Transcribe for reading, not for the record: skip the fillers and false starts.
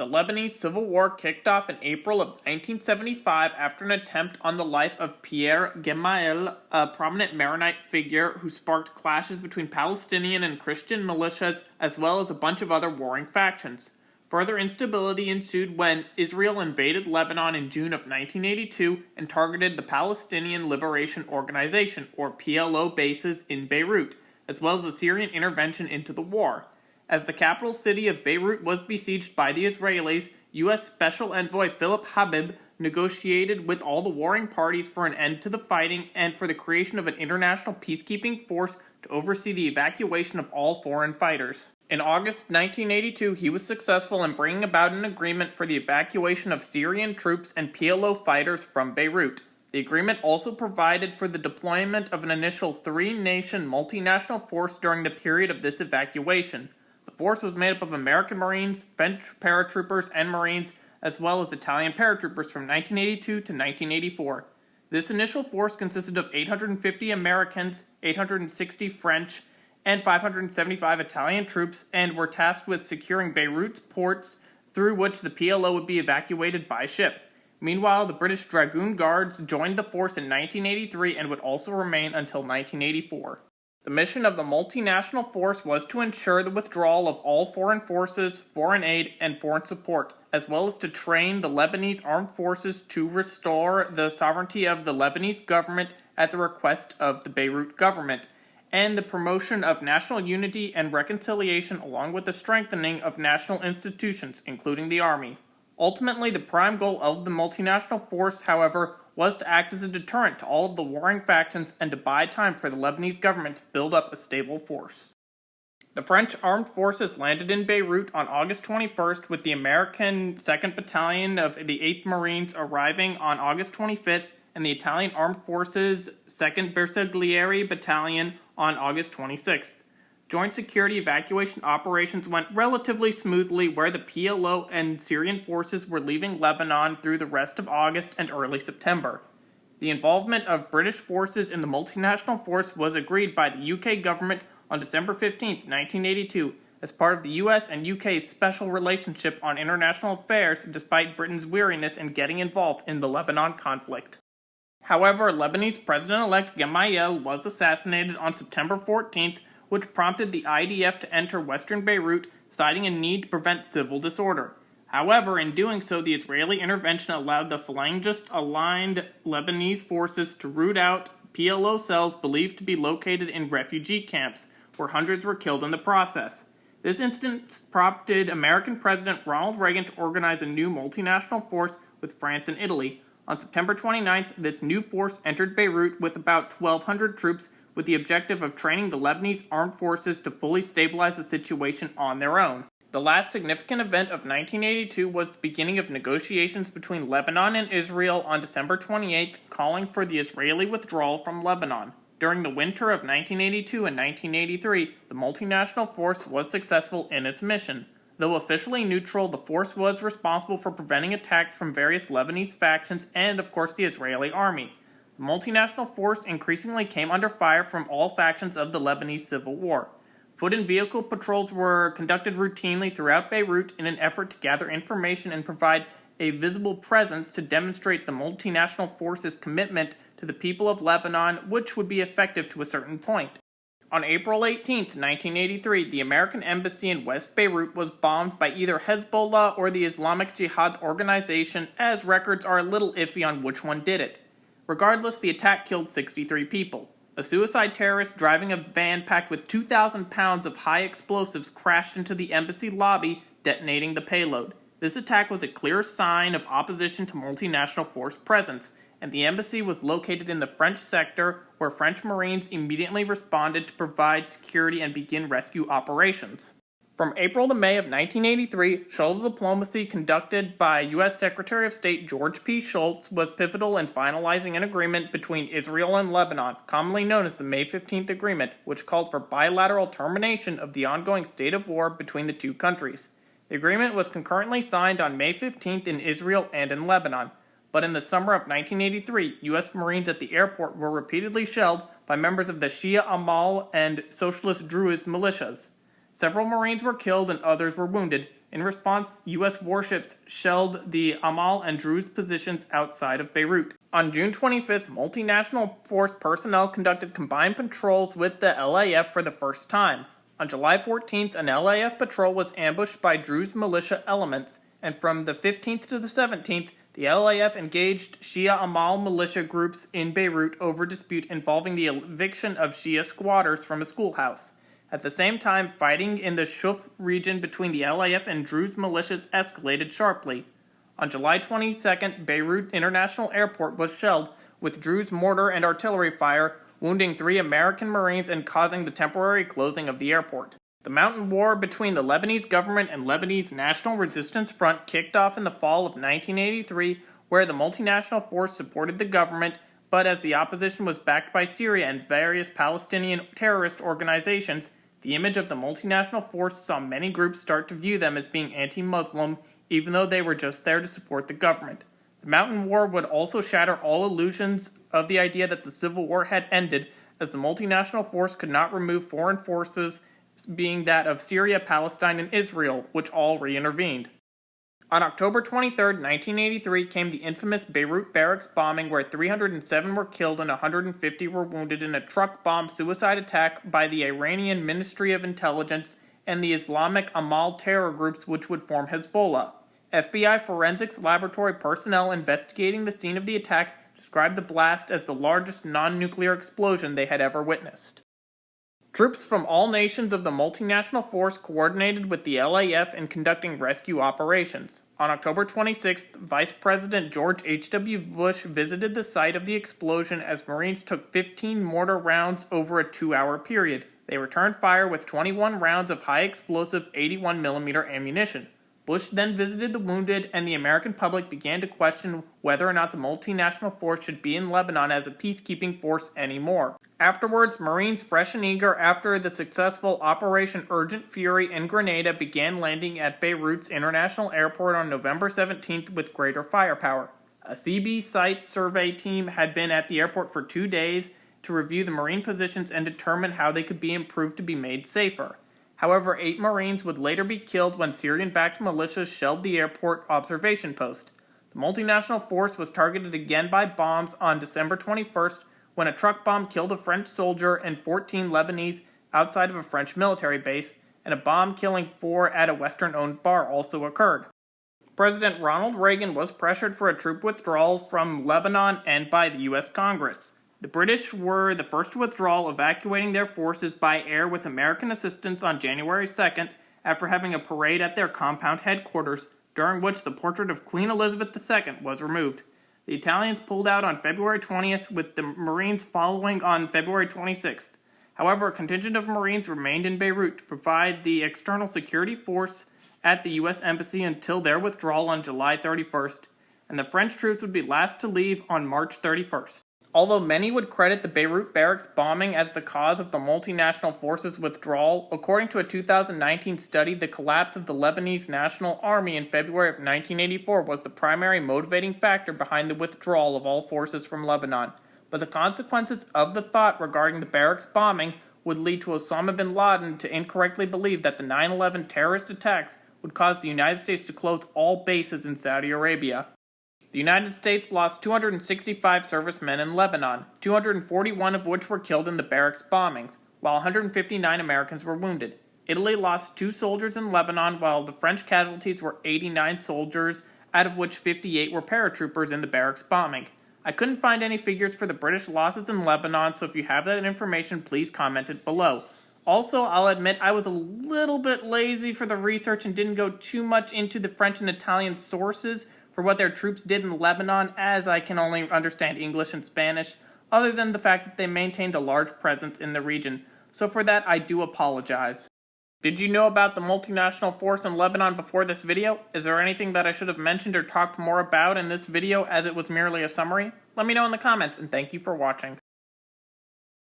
The Lebanese Civil War kicked off in April of 1975 after an attempt on the life of Pierre Gemayel, a prominent Maronite figure who sparked clashes between Palestinian and Christian militias as well as a bunch of other warring factions. Further instability ensued when Israel invaded Lebanon in June of 1982 and targeted the Palestinian Liberation Organization, or PLO, bases in Beirut, as well as a Syrian intervention into the war. As the capital city of Beirut was besieged by the Israelis, U.S. Special Envoy Philip Habib negotiated with all the warring parties for an end to the fighting and for the creation of an international peacekeeping force to oversee the evacuation of all foreign fighters. In August 1982, he was successful in bringing about an agreement for the evacuation of Syrian troops and PLO fighters from Beirut. The agreement also provided for the deployment of an initial three-nation multinational force during the period of this evacuation. The force was made up of American Marines, French paratroopers and Marines, as well as Italian paratroopers from 1982 to 1984. This initial force consisted of 850 Americans, 860 French, and 575 Italian troops, and were tasked with securing Beirut's ports through which the PLO would be evacuated by ship. Meanwhile, the British Dragoon Guards joined the force in 1983 and would also remain until 1984. The mission of the multinational force was to ensure the withdrawal of all foreign forces, foreign aid, and foreign support, as well as to train the Lebanese armed forces to restore the sovereignty of the Lebanese government at the request of the Beirut government, and the promotion of national unity and reconciliation along with the strengthening of national institutions, including the army. Ultimately, the prime goal of the multinational force, however, was to act as a deterrent to all of the warring factions and to buy time for the Lebanese government to build up a stable force. The French armed forces landed in Beirut on August 21st, with the American 2nd Battalion of the 8th Marines arriving on August 25th and the Italian Armed Forces 2nd Bersaglieri Battalion on August 26th. Joint security evacuation operations went relatively smoothly where the PLO and Syrian forces were leaving Lebanon through the rest of August and early September. The involvement of British forces in the multinational force was agreed by the UK government on December 15, 1982, as part of the US and UK's special relationship on international affairs despite Britain's weariness in getting involved in the Lebanon conflict. However, Lebanese President-elect Gemayel was assassinated on September 14th, which prompted the IDF to enter western Beirut, citing a need to prevent civil disorder. However, in doing so, the Israeli intervention allowed the phalangist-aligned Lebanese forces to root out PLO cells believed to be located in refugee camps, where hundreds were killed in the process. This incident prompted American President Ronald Reagan to organize a new multinational force with France and Italy. On September 29th, this new force entered Beirut with about 1,200 troops, with the objective of training the Lebanese armed forces to fully stabilize the situation on their own. The last significant event of 1982 was the beginning of negotiations between Lebanon and Israel on December 28th, calling for the Israeli withdrawal from Lebanon. During the winter of 1982 and 1983, the multinational force was successful in its mission. Though officially neutral, the force was responsible for preventing attacks from various Lebanese factions and, of course, the Israeli army. The multinational force increasingly came under fire from all factions of the Lebanese Civil War. Foot and vehicle patrols were conducted routinely throughout Beirut in an effort to gather information and provide a visible presence to demonstrate the multinational force's commitment to the people of Lebanon, which would be effective to a certain point. On April 18, 1983, the American embassy in West Beirut was bombed by either Hezbollah or the Islamic Jihad organization, as records are a little iffy on which one did it. Regardless, the attack killed 63 people. A suicide terrorist driving a van packed with 2,000 pounds of high explosives crashed into the embassy lobby, detonating the payload. This attack was a clear sign of opposition to multinational force presence, and the embassy was located in the French sector, where French Marines immediately responded to provide security and begin rescue operations. From April to May of 1983, shuttle diplomacy conducted by U.S. Secretary of State George P. Shultz was pivotal in finalizing an agreement between Israel and Lebanon, commonly known as the May 15th Agreement, which called for bilateral termination of the ongoing state of war between the two countries. The agreement was concurrently signed on May 15th in Israel and in Lebanon, but in the summer of 1983, U.S. Marines at the airport were repeatedly shelled by members of the Shia Amal and Socialist Druze militias. Several Marines were killed and others were wounded, In response, U.S. warships shelled the Amal and Druze positions outside of Beirut. On June 25th, multinational force personnel conducted combined patrols with the LAF for the first time. On July 14th, an LAF patrol was ambushed by Druze militia elements, and from the 15th to the 17th, the LAF engaged Shia Amal militia groups in Beirut over dispute involving the eviction of Shia squatters from a schoolhouse. At the same time, fighting in the Shuf region between the LAF and Druze militias escalated sharply. On July 22nd, Beirut International Airport was shelled with Druze mortar and artillery fire, wounding 3 American Marines and causing the temporary closing of the airport. The mountain war between the Lebanese government and Lebanese National Resistance Front kicked off in the fall of 1983, where the multinational force supported the government, but as the opposition was backed by Syria and various Palestinian terrorist organizations, the image of the multinational force saw many groups start to view them as being anti-Muslim, even though they were just there to support the government. The Mountain War would also shatter all illusions of the idea that the Civil War had ended, as the multinational force could not remove foreign forces, being that of Syria, Palestine, and Israel, which all re-intervened. On October 23, 1983, came the infamous Beirut barracks bombing, where 307 were killed and 150 were wounded in a truck bomb suicide attack by the Iranian Ministry of Intelligence and the Islamic Amal terror groups which would form Hezbollah. FBI forensics laboratory personnel investigating the scene of the attack described the blast as the largest non-nuclear explosion they had ever witnessed. Troops from all nations of the multinational force coordinated with the LAF in conducting rescue operations. On October 26th, Vice President George H.W. Bush visited the site of the explosion as Marines took 15 mortar rounds over a 2-hour period. They returned fire with 21 rounds of high-explosive 81mm ammunition. Bush then visited the wounded, and the American public began to question whether or not the multinational force should be in Lebanon as a peacekeeping force anymore. Afterwards, Marines fresh and eager after the successful Operation Urgent Fury in Grenada began landing at Beirut's International Airport on November 17th with greater firepower. A CB site survey team had been at the airport for 2 days to review the Marine positions and determine how they could be improved to be made safer. However, 8 Marines would later be killed when Syrian-backed militias shelled the airport observation post. The multinational force was targeted again by bombs on December 21st when a truck bomb killed a French soldier and 14 Lebanese outside of a French military base, and a bomb killing 4 at a Western-owned bar also occurred. President Ronald Reagan was pressured for a troop withdrawal from Lebanon and by the U.S. Congress. The British were the first to withdraw, evacuating their forces by air with American assistance on January 2nd after having a parade at their compound headquarters, during which the portrait of Queen Elizabeth II was removed. The Italians pulled out on February 20th, with the Marines following on February 26th. However, a contingent of Marines remained in Beirut to provide the external security force at the U.S. Embassy until their withdrawal on July 31st, and the French troops would be last to leave on March 31st. Although many would credit the Beirut barracks bombing as the cause of the multinational forces' withdrawal, according to a 2019 study, the collapse of the Lebanese National Army in February of 1984 was the primary motivating factor behind the withdrawal of all forces from Lebanon. But the consequences of the thought regarding the barracks bombing would lead to Osama bin Laden to incorrectly believe that the 9/11 terrorist attacks would cause the United States to close all bases in Saudi Arabia. The United States lost 265 servicemen in Lebanon, 241 of which were killed in the barracks bombings, while 159 Americans were wounded. Italy lost 2 soldiers in Lebanon, while the French casualties were 89 soldiers, out of which 58 were paratroopers in the barracks bombing. I couldn't find any figures for the British losses in Lebanon, so if you have that information, please comment it below. Also, I'll admit I was a little bit lazy for the research and didn't go too much into the French and Italian sources for what their troops did in Lebanon, as I can only understand English and Spanish, other than the fact that they maintained a large presence in the region. So for that, I do apologize. Did you know about the multinational force in Lebanon before this video? Is there anything that I should have mentioned or talked more about in this video, as it was merely a summary? Let me know in the comments, and thank you for watching.